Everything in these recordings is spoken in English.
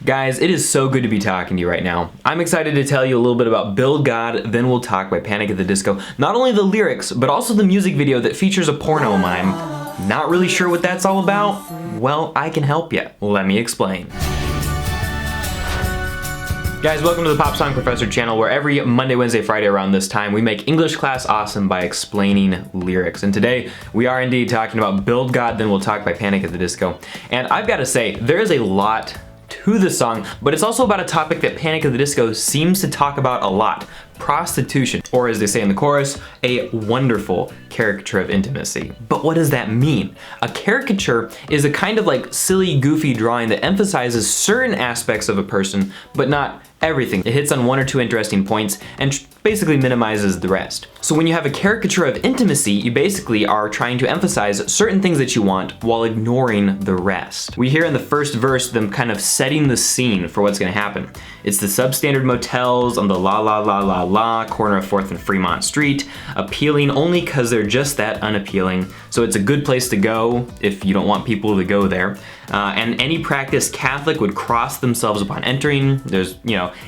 Guys, it is so good to be talking to you right now. I'm excited to tell you a little bit about Build God, Then We'll Talk by Panic! At the Disco. Not only the lyrics, but also the music video that features a porno mime. Not really sure what that's all about? Well, I can help you. Let me explain. Guys, welcome to the Pop Song Professor channel, where every Monday, Wednesday, Friday around this time, we make English class awesome by explaining lyrics. And today, we are indeed talking about Build God, Then We'll Talk by Panic! At the Disco. And I've got to say, there is a lot to the song, but it's also about a topic that Panic! At the Disco seems to talk about a lot: prostitution, or as they say in the chorus, a wonderful caricature of intimacy. But what does that mean? A caricature is a kind of like silly, goofy drawing that emphasizes certain aspects of a person, but not everything. It hits on one or two interesting points and basically minimizes the rest. So when you have a caricature of intimacy, you basically are trying to emphasize certain things that you want while ignoring the rest. We hear in the first verse them kind of setting the scene for what's gonna happen. It's the substandard motels on the la corner of 4th and Fremont Street, appealing only because they're just that unappealing. So it's a good place to go if you don't want people to go there. And any practiced Catholic would cross themselves upon entering. There's,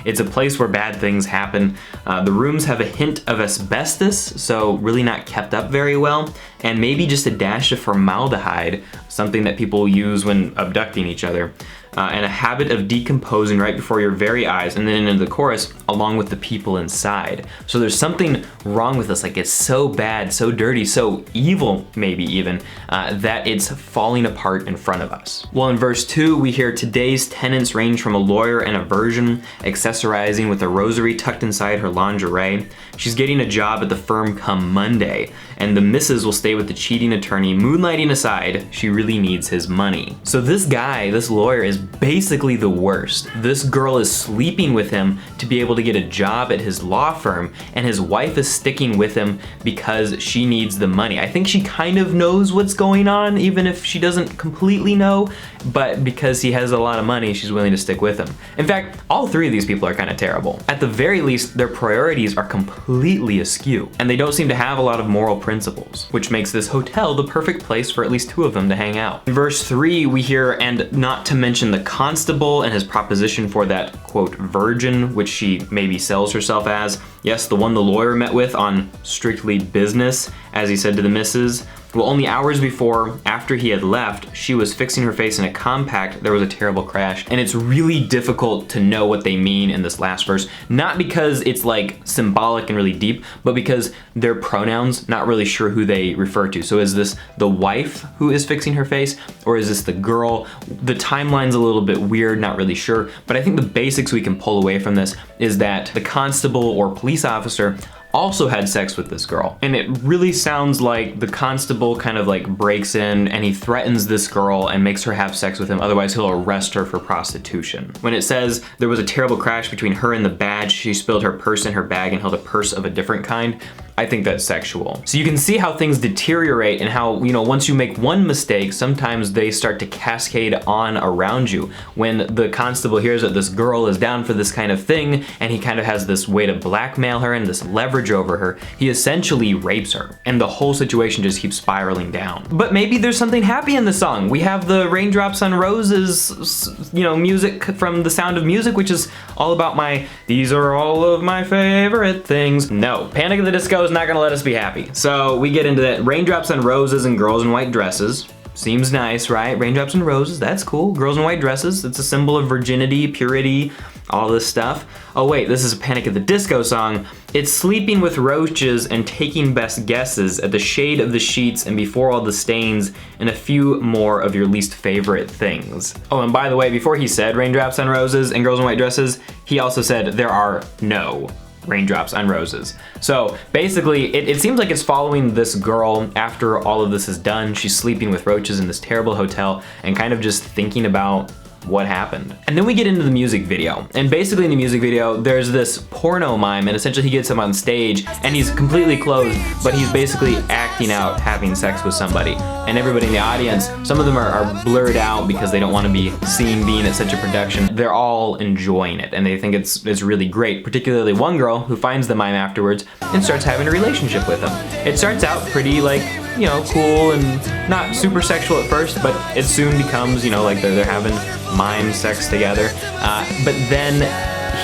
it's a place where bad things happen. The rooms have a hint of asbestos, so really not kept up very well. And maybe just a dash of formaldehyde, something that people use when abducting each other. And a habit of decomposing right before your very eyes, and then into the chorus, along with the people inside. So there's something wrong with us, like it's so bad, so dirty, so evil maybe even, that it's falling apart in front of us. Well, in verse 2, we hear today's tenants range from a lawyer and a virgin, accessorizing with a rosary tucked inside her lingerie. She's getting a job at the firm come Monday, and the missus will stay with the cheating attorney. Moonlighting aside, she really needs his money. So this guy, this lawyer, is basically the worst. This girl is sleeping with him to be able to get a job at his law firm, and his wife is sticking with him because she needs the money. I think she kind of knows what's going on, even if she doesn't completely know, but because he has a lot of money, she's willing to stick with him. In fact, all three of these people are kind of terrible. At the very least, their priorities are completely askew, and they don't seem to have a lot of moral principles, which makes this hotel the perfect place for at least two of them to hang out. In verse 3, we hear, and not to mention the constable and his proposition for that, quote, virgin, which she maybe sells herself as. Yes, the one the lawyer met with on strictly business, as he said to the missus. Well, only hours before, after he had left, she was fixing her face in a compact. There was a terrible crash. And it's really difficult to know what they mean in this last verse. Not because it's like symbolic and really deep, but because their pronouns, not really sure who they refer to. So is this the wife who is fixing her face, or is this the girl? The timeline's a little bit weird, not really sure. But I think the basics we can pull away from this is that the constable or police officer also had sex with this girl. And it really sounds like the constable kind of like breaks in and he threatens this girl and makes her have sex with him, otherwise he'll arrest her for prostitution. When it says there was a terrible crash between her and the badge, she spilled her purse in her bag and held a purse of a different kind, I think that's sexual. So you can see how things deteriorate and how, once you make one mistake, sometimes they start to cascade on around you. When the constable hears that this girl is down for this kind of thing, and he kind of has this way to blackmail her and this leverage over her, he essentially rapes her. And the whole situation just keeps spiraling down. But maybe there's something happy in the song. We have the Raindrops on Roses, music from The Sound of Music, which is all about these are all of my favorite things. No, Panic! At the Disco is not gonna let us be happy. So we get into that. Raindrops on roses and girls in white dresses. Seems nice, right? Raindrops and roses, that's cool. Girls in white dresses, it's a symbol of virginity, purity, all this stuff. Oh wait, this is a Panic! At the Disco song. It's sleeping with roaches and taking best guesses at the shade of the sheets and before all the stains and a few more of your least favorite things. Oh, and by the way, before he said raindrops on roses and girls in white dresses, he also said there are no raindrops on roses. So basically, it seems like it's following this girl after all of this is done. She's sleeping with roaches in this terrible hotel and kind of just thinking about what happened. And then we get into the music video. And basically in the music video, there's this porno mime, and essentially he gets him on stage and he's completely clothed, but he's basically acting out having sex with somebody. And everybody in the audience, some of them are blurred out because they don't want to be seen being at such a production. They're all enjoying it and they think it's really great, particularly one girl who finds the mime afterwards and starts having a relationship with him. It starts out pretty like you know, cool and not super sexual at first, but it soon becomes, you know, like they're having mime sex together. But then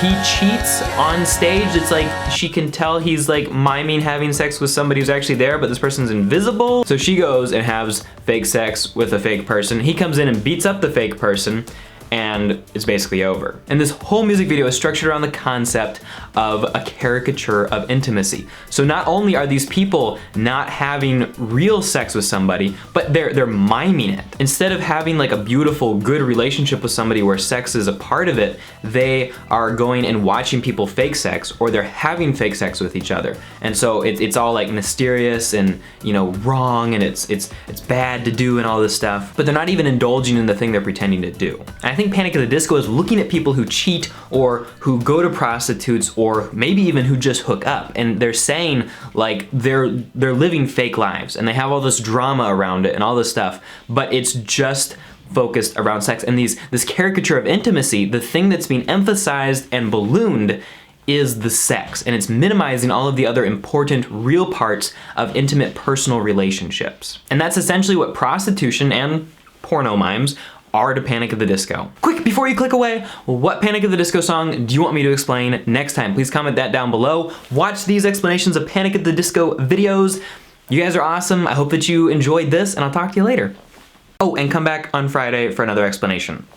he cheats on stage. It's like she can tell he's like miming having sex with somebody who's actually there, but this person's invisible. So she goes and has fake sex with a fake person. He comes in and beats up the fake person, and it's basically over. And this whole music video is structured around the concept of a caricature of intimacy. So not only are these people not having real sex with somebody, but they're miming it. Instead of having like a beautiful, good relationship with somebody where sex is a part of it, they are going and watching people fake sex, or they're having fake sex with each other. And so it's all like mysterious and, you know, wrong, and it's bad to do and all this stuff, but they're not even indulging in the thing they're pretending to do. And I think Panic at the Disco is looking at people who cheat or who go to prostitutes or maybe even who just hook up, and they're saying like they're living fake lives and they have all this drama around it and all this stuff, but it's just focused around sex. And this caricature of intimacy, the thing that's being emphasized and ballooned is the sex, and it's minimizing all of the other important real parts of intimate personal relationships. And that's essentially what prostitution and porno mimes are to Panic at the Disco. Quick, before you click away, what Panic at the Disco song do you want me to explain next time? Please comment that down below. Watch these explanations of Panic at the Disco videos. You guys are awesome. I hope that you enjoyed this, and I'll talk to you later. Oh, and come back on Friday for another explanation.